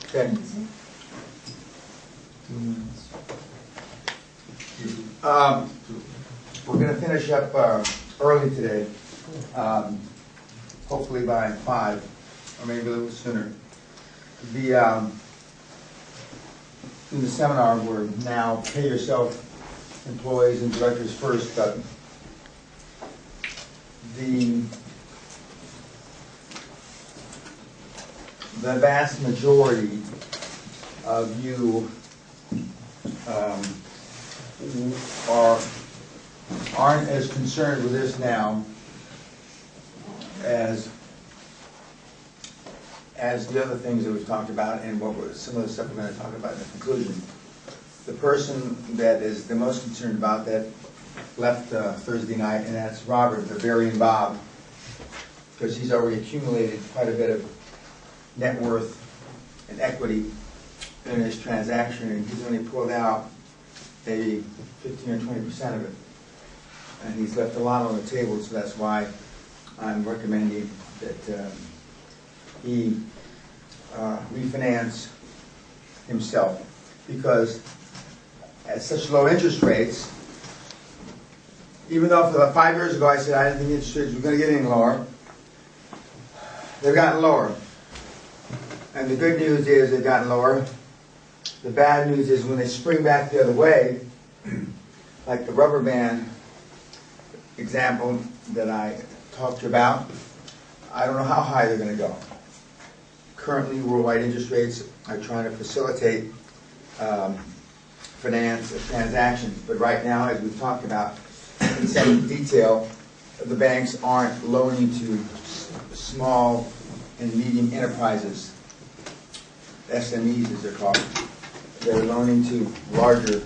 Okay. 2 minutes. We're going to finish up early today, hopefully by 5, or maybe a little sooner. In the seminar, we're now pay yourself employees and directors first, but the vast majority of you aren't as concerned with this now as the other things that we've talked about and some of the stuff we're going to talk about in the conclusion. The person that is the most concerned about that left Thursday night, and that's Robert, the Bavarian Bob, because he's already accumulated quite a bit of net worth and equity in his transaction, and he's only pulled out maybe 15 or 20% of it. And he's left a lot on the table, so that's why I'm recommending that he refinance himself, because at such low interest rates, even though for 5 years ago I said I didn't think interest rates were going to get any lower, they've gotten lower. And the good news is they've gotten lower. The bad news is when they spring back the other way, like the rubber band example that I talked to you about, I don't know how high they're going to go. Currently, worldwide interest rates are trying to facilitate finance transactions, but right now, as we've talked about in some detail, the banks aren't loaning to small and medium enterprises, SMEs as they're called. They're loaning to larger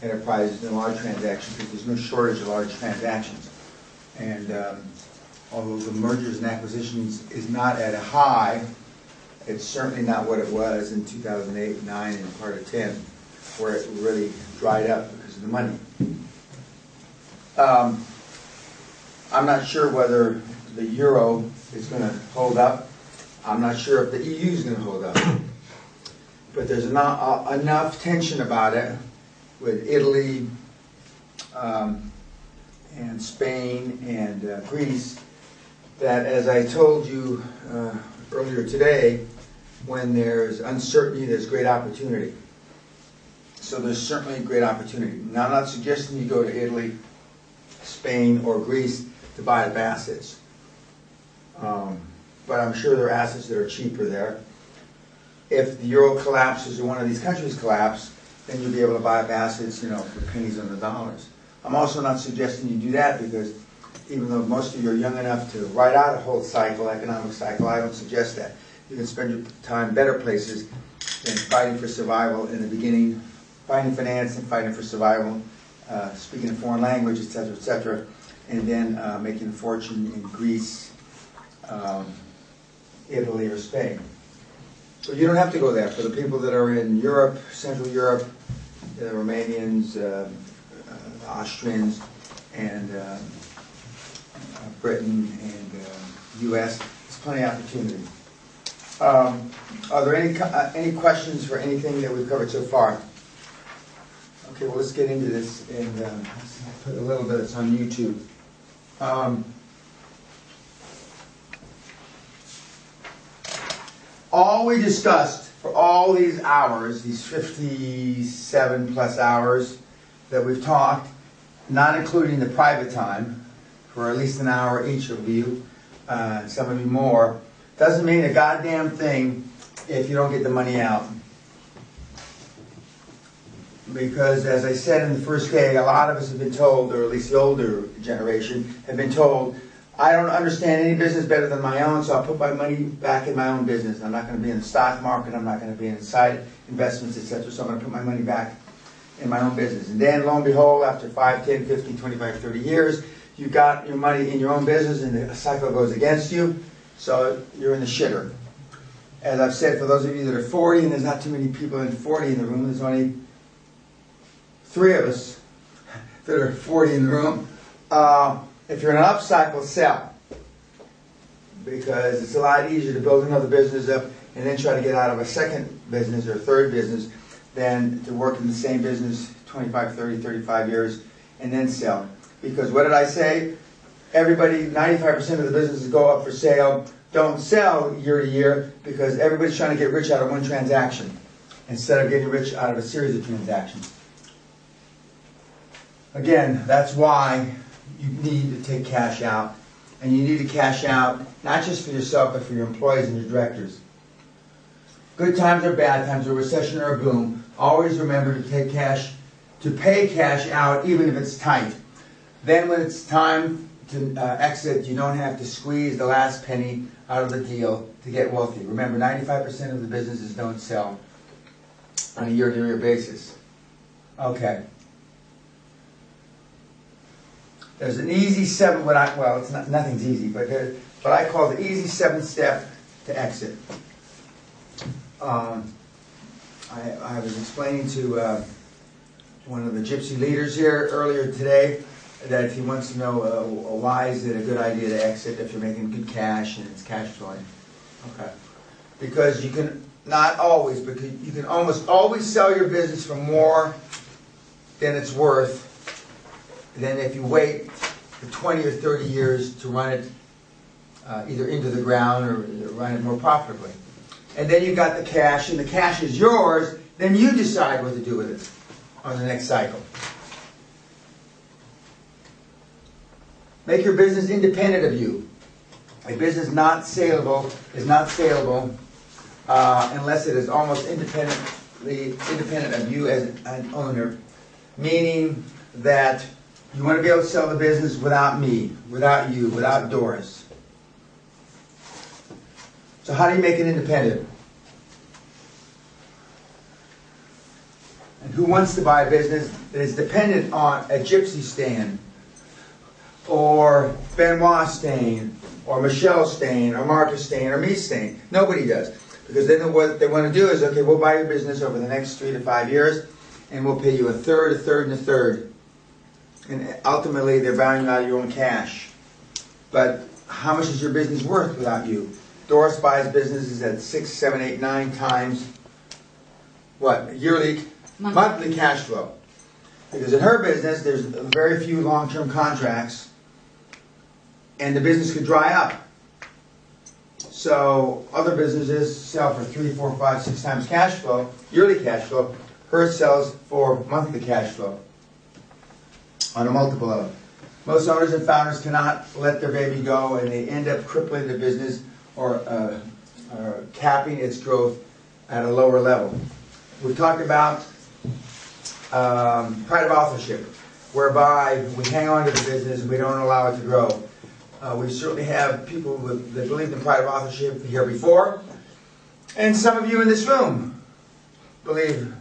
enterprises and large transactions because there's no shortage of large transactions. And although the mergers and acquisitions is not at a high, it's certainly not what it was in 2008, 9, and part of 10, where it really dried up because of the money. I'm not sure whether the euro is going to hold up. I'm not sure if the EU is going to hold up. But there's enough tension about it with Italy and Spain and Greece that, as I told you earlier today, when there's uncertainty, there's great opportunity. So there's certainly a great opportunity. Now, I'm not suggesting you go to Italy, Spain, or Greece to buy up assets. But I'm sure there are assets that are cheaper there. If the euro collapses or one of these countries collapse, then you'll be able to buy up assets, for pennies on the dollars. I'm also not suggesting you do that because even though most of you are young enough to ride out a whole cycle, economic cycle, I don't suggest that. You can spend your time better places than fighting for survival in the beginning, fighting finance and fighting for survival, speaking a foreign language, etc., and then making a fortune in Greece, Italy, or Spain. So you don't have to go there. For the people that are in Europe, Central Europe, the Romanians, the Austrians, and Britain and U.S., there's plenty of opportunity. Are there any questions for anything that we've covered so far? Okay, well, let's get into this, and let's put a little bit that's on YouTube. All we discussed for all these hours, these 57 plus hours that we've talked, not including the private time, for at least an hour each of you, some of you more, doesn't mean a goddamn thing if you don't get the money out. Because, as I said in the first day, a lot of us have been told, or at least the older generation, have been told, I don't understand any business better than my own, so I'll put my money back in my own business. I'm not going to be in the stock market, I'm not going to be in side investments, etc., so I'm going to put my money back in my own business. And then, lo and behold, after 5, 10, 15, 25, 30 years, you've got your money in your own business and the cycle goes against you, so you're in the shitter. As I've said, for those of you that are 40, and there's not too many people in 40 in the room, there's only 3 of us that are 40 in the room. If you're in an upcycle, sell. because it's a lot easier to build another business up and then try to get out of a second business or third business than to work in the same business 25, 30, 35 years and then sell. Because what did I say? Everybody, 95% of the businesses go up for sale, don't sell year to year because everybody's trying to get rich out of one transaction instead of getting rich out of a series of transactions. Again, that's why you need to take cash out. And you need to cash out not just for yourself, but for your employees and your directors. Good times or bad times, a recession or a boom, always remember to pay cash out even if it's tight. Then when it's time to exit, you don't have to squeeze the last penny out of the deal to get wealthy. Remember, 95% of the businesses don't sell on a year-to-year basis. Okay. There's an easy well, it's not, nothing's easy, but there's what I call the easy 7th step to exit. I was explaining to one of the gypsy leaders here earlier today that he wants to know why is it a good idea to exit if you're making good cash and it's cash flowing. Okay. Because you can not always, but you can almost always sell your business for more than it's worth than if you wait for 20 or 30 years to run it either into the ground or run it more profitably. And then you've got the cash, and the cash is yours, then you decide what to do with it on the next cycle. Make your business independent of you. A business not saleable is not saleable unless it is almost independent of you as an owner, meaning that you want to be able to sell the business without me, without you, without Doris. So how do you make it independent? And who wants to buy a business that is dependent on a gypsy stand, or Benoit Stain, or Michelle Stain, or Marcus Stain, or me Stain? Nobody does. Because then what they want to do is, okay, we'll buy your business over the next 3 to 5 years, and we'll pay you a third, and a third. And ultimately, they're buying out of your own cash. But how much is your business worth without you? Doris buys businesses at 6, 7, 8, 9 times what? Monthly cash flow. Because in her business, there's very few long-term contracts, and the business could dry up. So other businesses sell for 3, 4, 5, 6 times cash flow, yearly cash flow. Hers sells for monthly cash flow on a multiple of it. Most owners and founders cannot let their baby go, and they end up crippling the business or capping its growth at a lower level. We've talked about pride of authorship, whereby we hang on to the business and we don't allow it to grow. We certainly have people that believe in pride of authorship here before, and some of you in this room believe,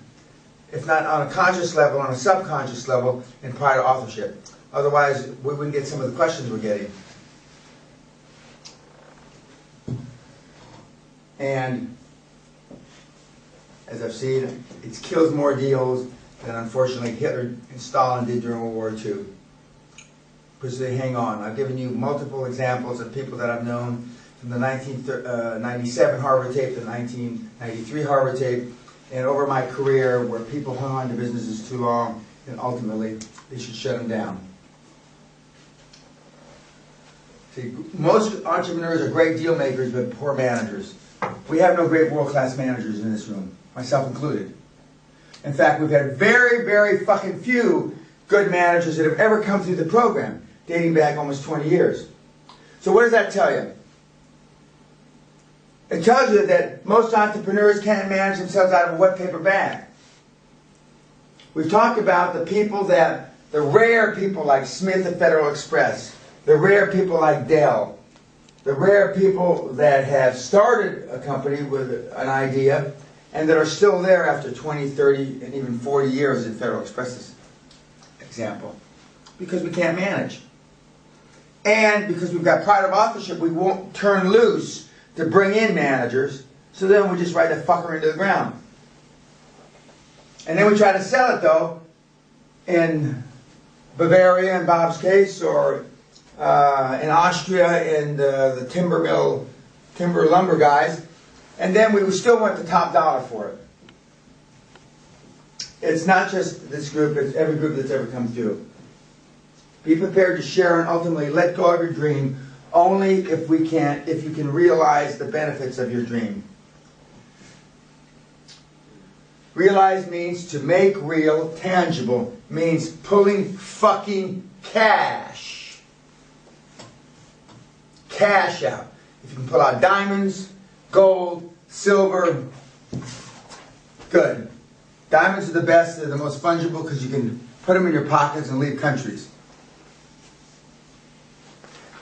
if not on a conscious level, on a subconscious level, in pride of authorship. Otherwise, we wouldn't get some of the questions we're getting. And as I've seen, it kills more deals than unfortunately Hitler and Stalin did during World War II. Because they hang on. I've given you multiple examples of people that I've known from the 1997 Harvard tape to the 1993 Harvard tape, and over my career where people hung on to businesses too long, and ultimately they should shut them down. See, most entrepreneurs are great deal makers but poor managers. We have no great world-class managers in this room, myself included. In fact, we've had very, very fucking few good managers that have ever come through the program, dating back almost 20 years. So what does that tell you? It tells you that most entrepreneurs can't manage themselves out of a wet paper bag. We've talked about the people the rare people like Smith at Federal Express, the rare people like Dell, the rare people that have started a company with an idea and that are still there after 20, 30, and even 40 years in Federal Express's example. Because we can't manage. And because we've got pride of authorship, we won't turn loose to bring in managers, so then we just write the fucker into the ground. And then we try to sell it, though, in Bavaria, in Bob's case, or in Austria and the timber lumber guys, and then we still want the top dollar for it. It's not just this group, it's every group that's ever come through. Be prepared to share and ultimately let go of your dream only if you can realize the benefits of your dream. Realize means to make real, tangible, means pulling fucking cash. Cash out. If you can pull out diamonds, gold, silver, good. Diamonds are the best, they're the most fungible because you can put them in your pockets and leave countries.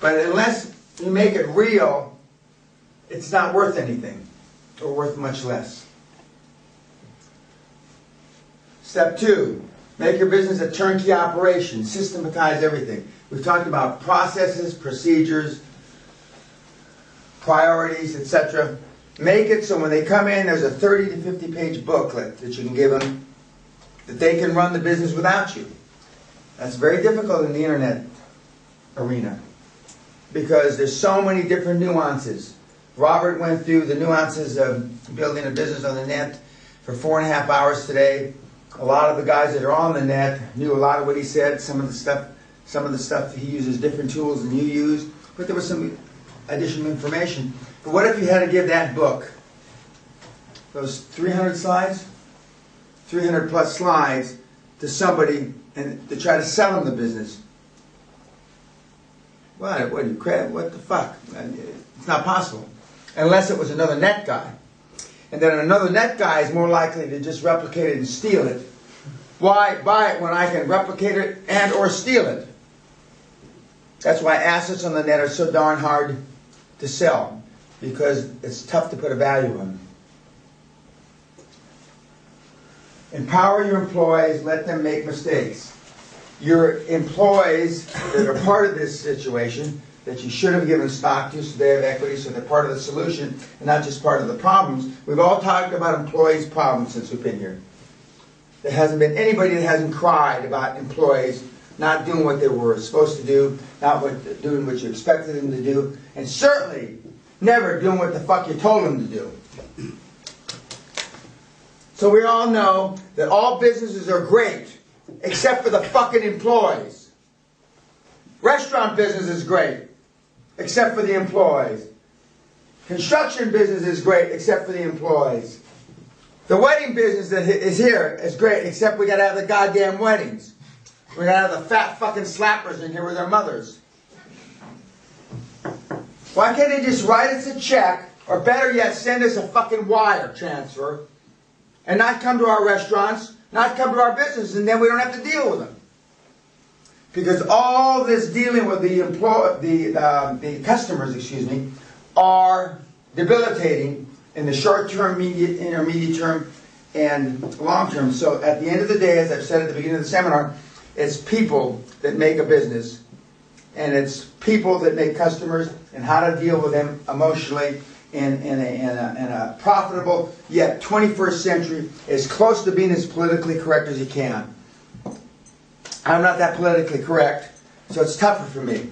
But unless you make it real, it's not worth anything, or worth much less. Step 2, make your business a turnkey operation. Systematize everything. We've talked about processes, procedures, priorities, etc. Make it so when they come in, there's a 30 to 50 page booklet that you can give them, that they can run the business without you. That's very difficult in the internet arena, because there's so many different nuances. Robert went through the nuances of building a business on the net for 4.5 hours today. A lot of the guys that are on the net knew a lot of what he said. Some of the stuff he uses different tools than you use, but there was some additional information. But what if you had to give that book, those 300 slides, 300 plus slides, to somebody and to try to sell them the business? What are you crap? What the fuck? It's not possible. Unless it was another net guy. And then another net guy is more likely to just replicate it and steal it. Why buy it when I can replicate it and or steal it? That's why assets on the net are so darn hard to sell, because it's tough to put a value on them. Empower your employees, let them make mistakes. Your employees that are part of this situation, that you should have given stock to so they have equity, so they're part of the solution and not just part of the problems. We've all talked about employees' problems since we've been here. There hasn't been anybody that hasn't cried about employees not doing what they were supposed to do, not doing what you expected them to do, and certainly never doing what the fuck you told them to do. So we all know that all businesses are great, except for the fucking employees. Restaurant business is great, except for the employees. Construction business is great, except for the employees. The wedding business that is here is great, except we gotta have the goddamn weddings. We gotta have the fat fucking slappers in here with their mothers. Why can't they just write us a check, or better yet, send us a fucking wire transfer, and not come to our restaurants, not come to our business, and then we don't have to deal with them? Because all this dealing with the customers, excuse me, are debilitating in the short term, intermediate term, and long term. So at the end of the day, as I've said at the beginning of the seminar, it's people that make a business, and it's people that make customers, and how to deal with them emotionally in a profitable, yet 21st century, as close to being as politically correct as you can. I'm not that politically correct, so it's tougher for me.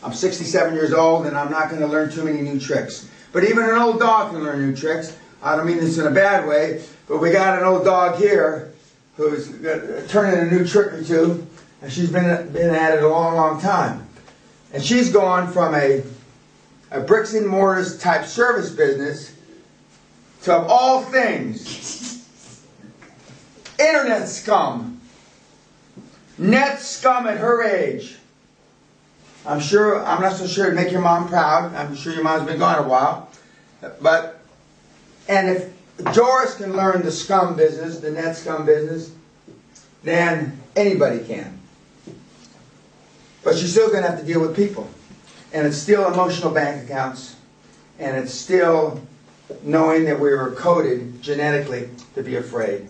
I'm 67 years old, and I'm not going to learn too many new tricks. But even an old dog can learn new tricks. I don't mean this in a bad way, but we got an old dog here who's turning a new trick or two, and she's been at it a long, long time. And she's gone from a bricks and mortars type service business to, of all things, internet scum. Net scum at her age. I'm not so sure it'd make your mom proud. I'm sure your mom's been gone a while. And if Doris can learn the scum business, the net scum business, then anybody can. But she's still going to have to deal with people. And it's still emotional bank accounts. And it's still knowing that we were coded genetically to be afraid.